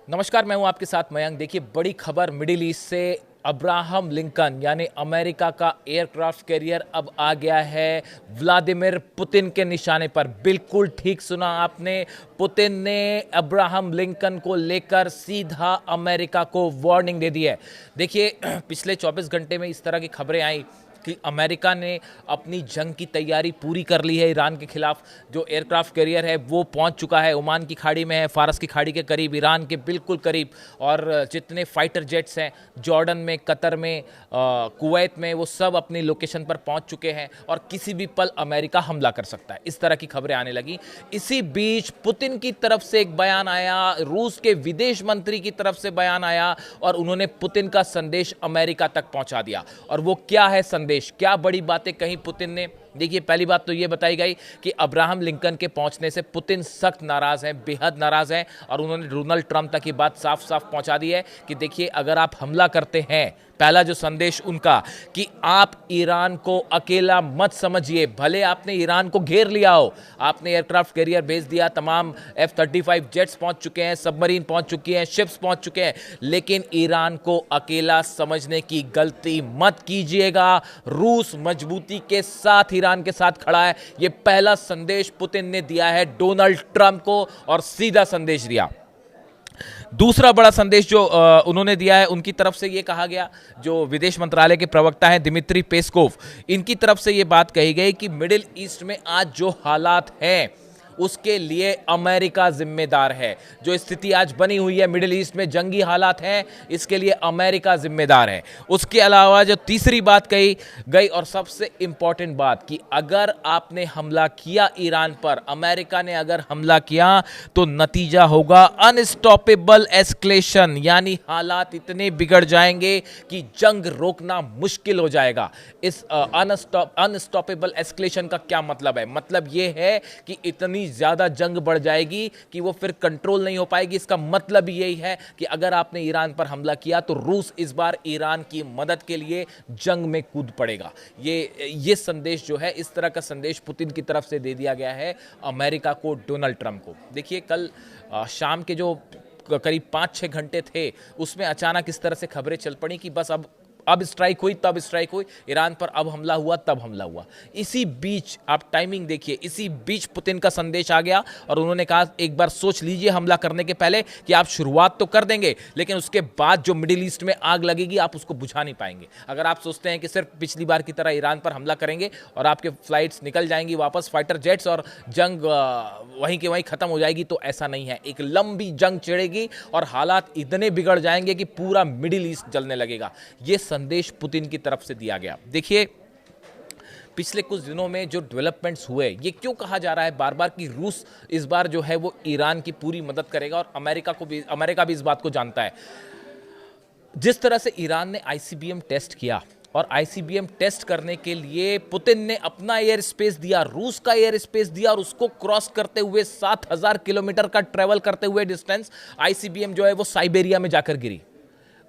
नमस्कार, मैं हूं आपके साथ मयंक। देखिए, बड़ी खबर मिडिल ईस्ट से। अब्राहम लिंकन यानी अमेरिका का एयरक्राफ्ट कैरियर अब आ गया है व्लादिमीर पुतिन के निशाने पर। बिल्कुल ठीक सुना आपने, पुतिन ने अब्राहम लिंकन को लेकर सीधा अमेरिका को वार्निंग दे दी है। देखिए, पिछले 24 घंटे में इस तरह की खबरें आई कि अमेरिका ने अपनी जंग की तैयारी पूरी कर ली है ईरान के खिलाफ। जो एयरक्राफ्ट कैरियर है वो पहुंच चुका है, ओमान की खाड़ी में है, फारस की खाड़ी के करीब, ईरान के बिल्कुल करीब। और जितने फाइटर जेट्स हैं जॉर्डन में, कतर में, कुवैत में, वो सब अपनी लोकेशन पर पहुंच चुके हैं और किसी भी पल अमेरिका हमला कर सकता है। इस तरह की खबरें आने लगी। इसी बीच पुतिन की तरफ से एक बयान आया, रूस के विदेश मंत्री की तरफ से बयान आया और उन्होंने पुतिन का संदेश अमेरिका तक पहुंचा दिया। और वो क्या है संदेश, क्या बड़ी बातें कही पुतिन ने? देखिए, पहली बात तो यह बताई गई कि अब्राहम लिंकन के पहुंचने से पुतिन सख्त नाराज हैं, बेहद नाराज हैं। और उन्होंने डोनाल्ड ट्रंप तक ये बात साफ साफ पहुंचा दी है कि देखिए, अगर आप हमला करते हैं, पहला जो संदेश उनका कि आप ईरान को अकेला मत समझिए। भले आपने ईरान को घेर लिया हो, आपने एयरक्राफ्ट कैरियर भेज दिया, तमाम F-35 जेट्स पहुंच चुके हैं, सबमरीन पहुंच चुकी हैं, शिप्स पहुंच चुके हैं, लेकिन ईरान को अकेला समझने की गलती मत कीजिएगा। रूस मजबूती के साथ ईरान के साथ खड़ा है। यह पहला संदेश पुतिन ने दिया है डोनाल्ड ट्रंप को, और सीधा संदेश दिया। दूसरा बड़ा संदेश जो उन्होंने दिया है, उनकी तरफ से यह कहा गया, जो विदेश मंत्रालय के प्रवक्ता हैं दिमित्री पेस्कोव, इनकी तरफ से यह बात कही गई कि मिडिल ईस्ट में आज जो हालात हैं उसके लिए अमेरिका जिम्मेदार है। जो स्थिति आज बनी हुई है मिडिल ईस्ट में, जंगी हालात हैं, इसके लिए अमेरिका जिम्मेदार है। उसके अलावा जो तीसरी बात कही गई और सबसे इंपॉर्टेंट बात, कि अगर आपने हमला किया ईरान पर, अमेरिका ने अगर हमला किया, तो नतीजा होगा अनस्टॉपेबल एस्केलेशन, यानी हालात इतने बिगड़ जाएंगे कि जंग रोकना मुश्किल हो जाएगा। इस अनस्टॉपेबल एस्केलेशन का क्या मतलब है? मतलब यह है कि इतनी ज्यादा जंग बढ़ जाएगी कि वो फिर कंट्रोल नहीं हो पाएगी। इसका मतलब यही है कि अगर आपने ईरान पर हमला किया तो रूस इस बार ईरान की मदद के लिए जंग में कूद पड़ेगा। ये संदेश जो है, इस तरह का संदेश पुतिन की तरफ से दे दिया गया है अमेरिका को, डोनाल्ड ट्रंप को। देखिए, कल शाम के जो करीब 5-6 घंटे थे, उसमें अचानक इस तरह से खबरें चल पड़ी कि बस अब स्ट्राइक हुई, तब स्ट्राइक हुई, ईरान पर अब हमला हुआ, तब हमला हुआ। इसी बीच आप टाइमिंग देखिए, इसी बीच पुतिन का संदेश आ गया और उन्होंने कहा, एक बार सोच लीजिए हमला करने के पहले कि आप शुरुआत तो कर देंगे, लेकिन उसके बाद जो मिडिल ईस्ट में आग लगेगी आप उसको बुझा नहीं पाएंगे। अगर आप सोचते हैं कि सिर्फ पिछली बार की तरह ईरान पर हमला करेंगे और आपके फ्लाइट्स निकल जाएंगी वापस, फाइटर जेट्स, और जंग वहीं के वहीं खत्म हो जाएगी, तो ऐसा नहीं है। एक लंबी जंग छिड़ेगी और हालात इतने बिगड़ जाएंगे कि पूरा मिडिल ईस्ट जलने लगेगा। ये संदेश पुतिन की तरफ से दिया गया। देखिए, पिछले कुछ दिनों में जो डेवलपमेंट्स हुए, ये क्यों कहा जा रहा है बार बार कि रूस इस बार जो है वो ईरान की पूरी मदद करेगा, और अमेरिका भी इस बात को जानता है। जिस तरह से ईरान ने आईसीबीएम टेस्ट किया, और आईसीबीएम टेस्ट करने के लिए पुतिन ने अपना एयर स्पेस दिया, रूस का एयर स्पेस दिया, और उसको क्रॉस करते हुए 7,000 किलोमीटर का ट्रेवल करते हुए डिस्टेंस आईसीबीएम जो है वो साइबेरिया में जाकर गिरी।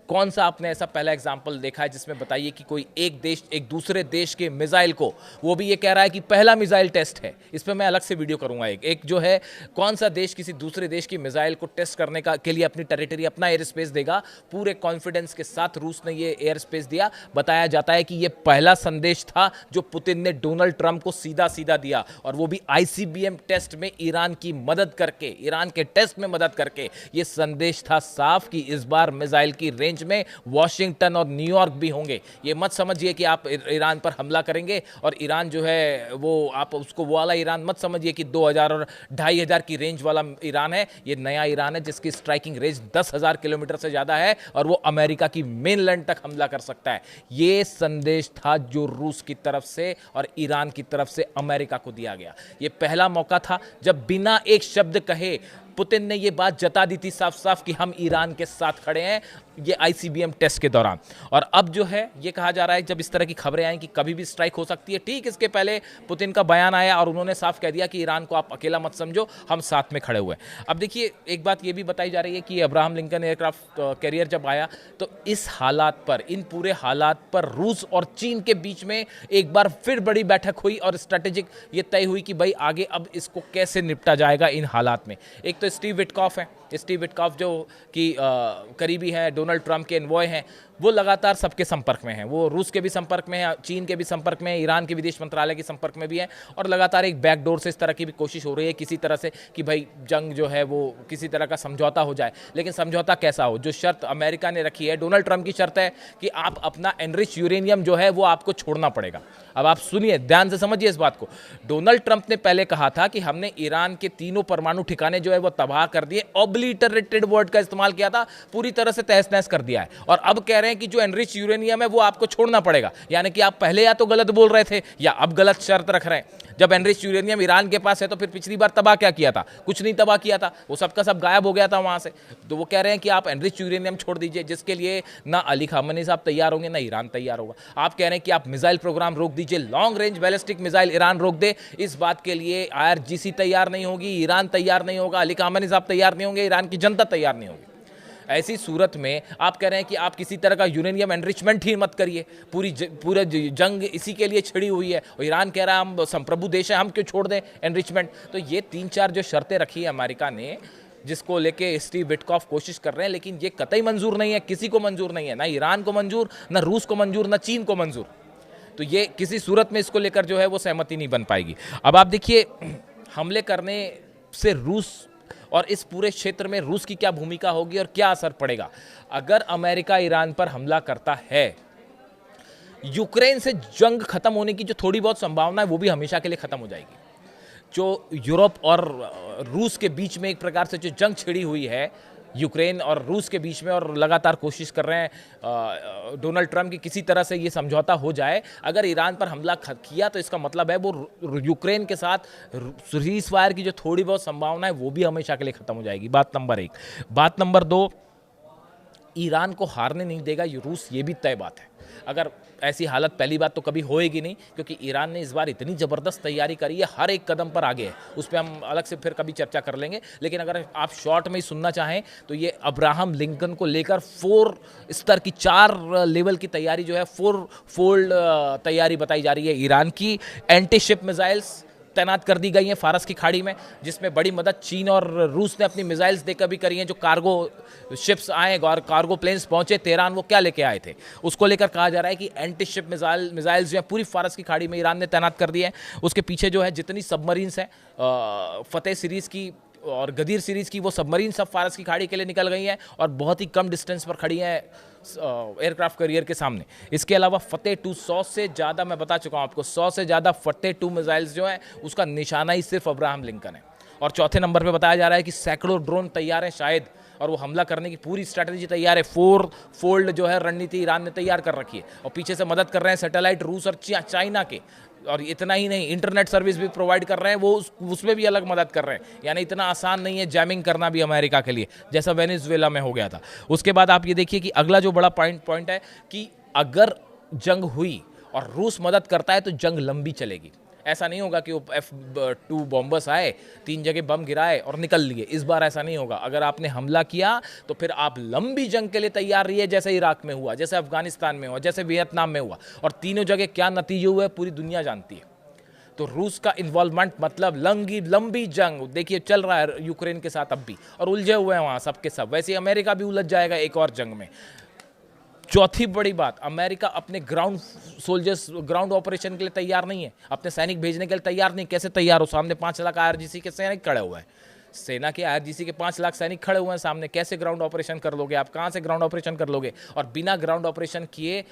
कौन सा आपने ऐसा पहला एग्जाम्पल देखा है जिसमें बताइए कि कोई एक देश एक दूसरे देश के मिसाइल को, वो भी ये कह रहा है कि पहला मिसाइल टेस्ट है, इस पर मैं अलग से वीडियो करूंगा। एक जो है, कौन सा देश किसी दूसरे देश की मिसाइल को टेस्ट करने के लिए अपनी टेरिटरी, अपना एयर स्पेस देगा? पूरे कॉन्फिडेंस के साथ रूस ने ये एयर स्पेस दिया। बताया जाता है कि ये पहला संदेश था जो पुतिन ने डोनाल्ड ट्रंप को सीधा सीधा दिया, और वो भी आईसीबीएम टेस्ट में ईरान की मदद करके, ईरान के टेस्ट में मदद करके। ये संदेश था साफ कि इस बार मिसाइल की रेंज में वॉशिंगटन और न्यूयॉर्क भी होंगे। ये मत समझिए कि आप ईरान पर हमला करेंगे और ईरान जो है वो, आप उसको वो वाला ईरान मत समझिए कि 2000 और 2500 की रेंज वाला ईरान है। ये नया ईरान है जिसकी स्ट्राइकिंग रेंज 10,000 किलोमीटर से ज्यादा है, और वो अमेरिका की मेनलैंड तक हमला कर सकता है। ये संदेश था जो रूस की तरफ से और ईरान की तरफ से अमेरिका को दिया गया। ये पहला मौका था जब बिना एक शब्द कहे पुतिन ने यह बात जता दी थी साफ साफ कि हम ईरान के साथ खड़े हैं, ये आईसीबीएम टेस्ट के दौरान। और अब जो है ये कहा जा रहा है, जब इस तरह की खबरें आई कि कभी भी स्ट्राइक हो सकती है, ठीक इसके पहले पुतिन का बयान आया और उन्होंने साफ कह दिया कि ईरान को आप अकेला मत समझो, हम साथ में खड़े हुए। अब देखिए, एक बात ये भी बताई जा रही है कि अब्राहम लिंकन एयरक्राफ्ट कैरियर जब आया, तो इस हालात पर, इन पूरे हालात पर रूस और चीन के बीच में एक बार फिर बड़ी बैठक हुई और स्ट्रेटेजिक ये तय हुई कि भाई आगे अब इसको कैसे निपटा जाएगा इन हालात में। एक तो तो स्टीव विटकॉफ हैं। स्टीव विटकॉफ जो कि करीबी हैं, डोनाल्ड ट्रंप के एनवॉय हैं, वो लगातार सबके संपर्क में हैं। वो रूस के भी संपर्क में हैं, चीन के भी संपर्क में हैं, ईरान के विदेश मंत्रालय के संपर्क में भी हैं, और लगातार एक बैकडोर से इस तरह की भी कोशिश हो रही है किसी तरह से कि भाई जंग जो है वो किसी तरह का समझौता हो जाए। लेकिन समझौता कैसा हो? जो शर्त अमेरिका ने रखी है, डोनाल्ड ट्रंप की शर्त है कि आप अपना एनरिच यूरेनियम जो है वो आपको छोड़ना पड़ेगा। अब आप सुनिए, ध्यान से समझिए इस बात को। डोनाल्ड ट्रंप ने पहले कहा था कि हमने ईरान के तीनों परमाणु ठिकाने जो है वो तबाह कर दिए, ऑब्लिटरेटेड वर्ड का इस्तेमाल किया था, पूरी तरह से तहस नहस कर दिया है। और अब कह रहे हैं कि जो एनरिच यूरेनियम है वो आपको छोड़ना पड़ेगा। यानी कि आप पहले या तो गलत बोल रहे थे या अब गलत शर्त रख रहे हैं। जब एनरिच यूरेनियम ईरान के पास है तो फिर पिछली बार तबाह क्या किया था? कुछ नहीं तबाह किया था, वो सबका सब गायब हो गया था वहां से। तो वो कह रहे हैं कि आप एनरिच यूरेनियम छोड़ दीजिए, जिसके लिए ना अली खामनी साहब तैयार होंगे ना ईरान तैयार होगा। आप कह रहे हैं कि आप मिसाइल प्रोग्राम रोक दीजिए, long range ballistic missile Iran रोक दे, इस बात के लिए IRGC तैयार नहीं होगी, ईरान तैयार नहीं होगा, अली खामनी साहब तैयार नहीं होंगे, ईरान की जनता तैयार नहीं होगी। ऐसी सूरत में आप कह रहे हैं कि आप किसी तरह का यूरेनियम एनरिचमेंट ही मत करिए, पूरा जंग इसी के लिए छिड़ी हुई है, और ईरान कह रहा है हम संप्रभु देश है, हम क्यों छोड़ दें एनरिचमेंट। तो ये 3-4 जो शर्तें रखी है अमेरिका ने, जिसको लेके स्टीव विटकॉफ कोशिश कर रहे हैं, लेकिन ये कतई मंजूर नहीं है, किसी को मंजूर नहीं है, ना ईरान को मंजूर, ना रूस को मंजूर, ना चीन को मंजूर। तो ये किसी सूरत में इसको लेकर जो है वो सहमति नहीं बन पाएगी। अब आप देखिए, हमले करने से रूस और इस पूरे क्षेत्र में रूस की क्या भूमिका होगी और क्या असर पड़ेगा। अगर अमेरिका ईरान पर हमला करता है, यूक्रेन से जंग खत्म होने की जो थोड़ी बहुत संभावना है वो भी हमेशा के लिए खत्म हो जाएगी। जो यूरोप और रूस के बीच में एक प्रकार से जो जंग छिड़ी हुई है यूक्रेन और रूस के बीच में, और लगातार कोशिश कर रहे हैं डोनाल्ड ट्रंप की किसी तरह से ये समझौता हो जाए। अगर ईरान पर हमला किया तो इसका मतलब है वो यूक्रेन के साथ सीज फायर की जो थोड़ी बहुत संभावना है वो भी हमेशा के लिए खत्म हो जाएगी। बात नंबर 1। बात नंबर 2, ईरान को हारने नहीं देगा रूस, ये भी तय बात है। अगर ऐसी हालत पहली बात तो कभी होएगी नहीं, क्योंकि ईरान ने इस बार इतनी ज़बरदस्त तैयारी करी है, हर एक कदम पर आगे है। उस पर हम अलग से फिर कभी चर्चा कर लेंगे। लेकिन अगर आप शॉर्ट में ही सुनना चाहें तो ये अब्राहम लिंकन को लेकर 4 स्तर की, 4 लेवल की तैयारी जो है, 4 फोल्ड तैयारी बताई जा रही है ईरान की। एंटी शिप मिसाइल्स तैनात कर दी गई हैं फारस की खाड़ी में, जिसमें बड़ी मदद चीन और रूस ने अपनी मिसाइल्स देकर भी करी हैं। जो कार्गो शिप्स आए और कार्गो प्लेन्स पहुंचे तेहरान, वो क्या लेके आए थे, उसको लेकर कहा जा रहा है कि एंटी शिप मिसाइल्स जो है पूरी फारस की खाड़ी में ईरान ने तैनात कर दिए हैं। उसके पीछे जो है जितनी सबमरीन्स हैं, फतेह सीरीज़ की और गदीर सीरीज़ की, वो सबमरीन सब फारस की खाड़ी के लिए निकल गई हैं और बहुत ही कम डिस्टेंस पर खड़ी हैं एयरक्राफ्ट कैरियर के सामने। इसके अलावा फतेह 2 100 से ज़्यादा, मैं बता चुका हूँ आपको, 100 से ज़्यादा फतेह 2 मिसाइल्स जो हैं उसका निशाना ही सिर्फ अब्राहम लिंकन है। और चौथे नंबर पे बताया जा रहा है कि सैकड़ों ड्रोन तैयार हैं शायद, और वो हमला करने की पूरी स्ट्रैटेजी तैयार है। 4 फोल्ड जो है रणनीति ईरान ने तैयार कर रखी है, और पीछे से मदद कर रहे हैं सैटेलाइट रूस और चाइना के। और इतना ही नहीं, इंटरनेट सर्विस भी प्रोवाइड कर रहे हैं, वो उसमें भी अलग मदद कर रहे हैं। यानी इतना आसान नहीं है जैमिंग करना भी अमेरिका के लिए, जैसा वेनेजुएला में हो गया था। उसके बाद आप ये देखिए कि अगला जो बड़ा पॉइंट है कि अगर जंग हुई और रूस मदद करता है तो जंग लंबी चलेगी। ऐसा नहीं होगा कि वो F-2 बॉम्बर्स आए, 3 जगह बम गिराए और निकल लिए। इस बार ऐसा नहीं होगा। अगर आपने हमला किया तो फिर आप लंबी जंग के लिए तैयार रहिए, जैसे इराक में हुआ, जैसे अफगानिस्तान में हुआ, जैसे वियतनाम में हुआ। और तीनों जगह क्या नतीजे हुए पूरी दुनिया जानती है। तो रूस का इन्वॉल्वमेंट मतलब लंबी जंग देखिए चल रहा है यूक्रेन के साथ अब भी, और उलझे हुए हैं वहाँ सबके सब। वैसे ही अमेरिका भी उलझ जाएगा एक और जंग में। चौथी बड़ी बात, अमेरिका अपने ग्राउंड ऑपरेशन के लिए तैयार नहीं है, अपने सैनिक भेजने के लिए तैयार नहीं। कैसे तैयार हो? सामने 5 लाख IRGC के सैनिक खड़े हुए हैं, सेना के IRGC के 5 लाख सैनिक खड़े हुए हैं सामने। कैसे ग्राउंड ऑपरेशन कर लोगे आप? कहाँ से ग्राउंड ऑपरेशन कर लोगे? और बिना ग्राउंड ऑपरेशन किए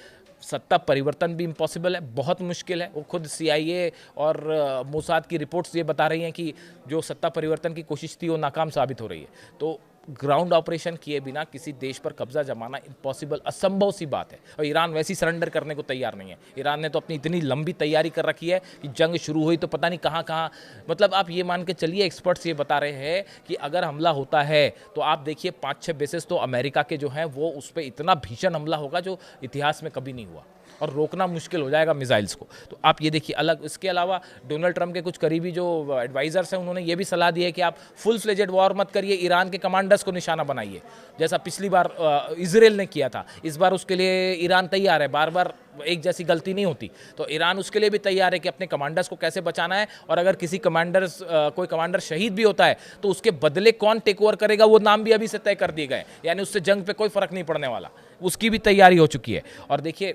सत्ता परिवर्तन भी इम्पॉसिबल है, बहुत मुश्किल है। वो खुद CIA और मोसाद की रिपोर्ट्स ये बता रही हैं कि जो सत्ता परिवर्तन की कोशिश थी वो नाकाम साबित हो रही है। तो ग्राउंड ऑपरेशन किए बिना किसी देश पर कब्जा जमाना इम्पॉसिबल, असंभव सी बात है। और ईरान वैसे ही सरेंडर करने को तैयार नहीं है। ईरान ने तो अपनी इतनी लंबी तैयारी कर रखी है कि जंग शुरू हुई तो पता नहीं कहाँ कहाँ, मतलब आप ये मान के चलिए, एक्सपर्ट्स ये बता रहे हैं कि अगर हमला होता है तो आप देखिए 5-6 बेसेस तो अमेरिका के जो हैं वो उस पर इतना भीषण हमला होगा जो इतिहास में कभी नहीं हुआ, और रोकना मुश्किल हो जाएगा मिसाइल्स को। तो आप ये देखिए अलग। इसके अलावा डोनाल्ड ट्रंप के कुछ करीबी जो एडवाइजर्स हैं उन्होंने ये भी सलाह दी है कि आप फुल फ्लेजेड वॉर मत करिए, ईरान के कमांडर्स को निशाना बनाइए, जैसा पिछली बार इजराइल ने किया था। इस बार उसके लिए ईरान तैयार है, बार बार एक जैसी गलती नहीं होती। तो ईरान उसके लिए भी तैयार है कि अपने कमांडर्स को कैसे बचाना है, और अगर किसी कोई कमांडर शहीद भी होता है तो उसके बदले कौन टेक ओवर करेगा वो नाम भी अभी से तय कर दिए गए, यानी उससे जंग पे कोई फर्क नहीं पड़ने वाला, उसकी भी तैयारी हो चुकी है। और देखिए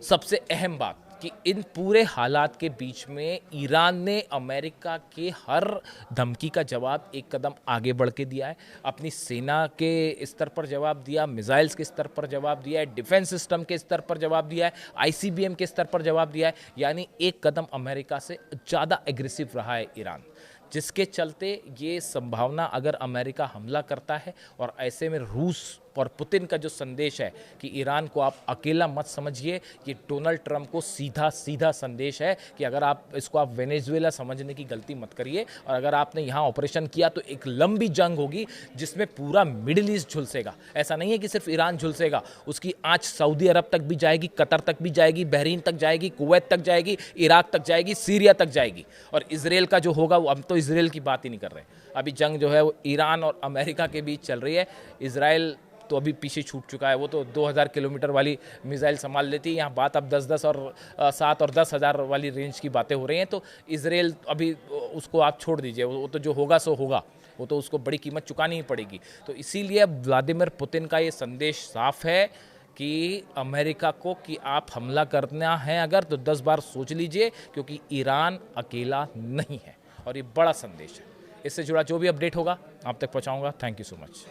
सबसे अहम बात कि इन पूरे हालात के बीच में ईरान ने अमेरिका के हर धमकी का जवाब एक कदम आगे बढ़ के दिया है। अपनी सेना के स्तर पर जवाब दिया, मिसाइल्स के स्तर पर जवाब दिया है, डिफेंस सिस्टम के स्तर पर जवाब दिया है, आईसीबीएम के स्तर पर जवाब दिया है, यानी एक कदम अमेरिका से ज़्यादा एग्रेसिव रहा है ईरान, जिसके चलते ये संभावना अगर अमेरिका हमला करता है, और ऐसे में रूस और पुतिन का जो संदेश है कि ईरान को आप अकेला मत समझिए, ये डोनाल्ड ट्रंप को सीधा सीधा संदेश है कि अगर आप वेनेजुएला समझने की गलती मत करिए, और अगर आपने यहाँ ऑपरेशन किया तो एक लंबी जंग होगी जिसमें पूरा मिडिल ईस्ट झुलसेगा। ऐसा नहीं है कि सिर्फ ईरान झुलसेगा, उसकी आँच सऊदी अरब तक भी जाएगी, कतर तक भी जाएगी, बहरीन तक जाएगी, कुवैत तक जाएगी, इराक तक जाएगी, सीरिया तक जाएगी। और इसराइल का जो होगा, वो हम तो इसराइल की बात ही नहीं कर रहे, अभी जंग जो है वो ईरान और अमेरिका के बीच चल रही है। इसराइल तो अभी पीछे छूट चुका है, वो तो 2000 किलोमीटर वाली मिसाइल संभाल लेती है, यहाँ बात अब 10-10 और 7 और 10,000 वाली रेंज की बातें हो रही हैं। तो इसराइल अभी उसको आप छोड़ दीजिए, वो तो जो होगा सो होगा, वो तो उसको बड़ी कीमत चुकानी ही पड़ेगी। तो इसीलिए अब व्लादिमीर पुतिन का ये संदेश साफ है कि अमेरिका को कि आप हमला करना है अगर तो 10 बार सोच लीजिए, क्योंकि ईरान अकेला नहीं है, और ये बड़ा संदेश है। इससे जुड़ा जो भी अपडेट होगा आप तक पहुँचाऊँगा। Thank you so much.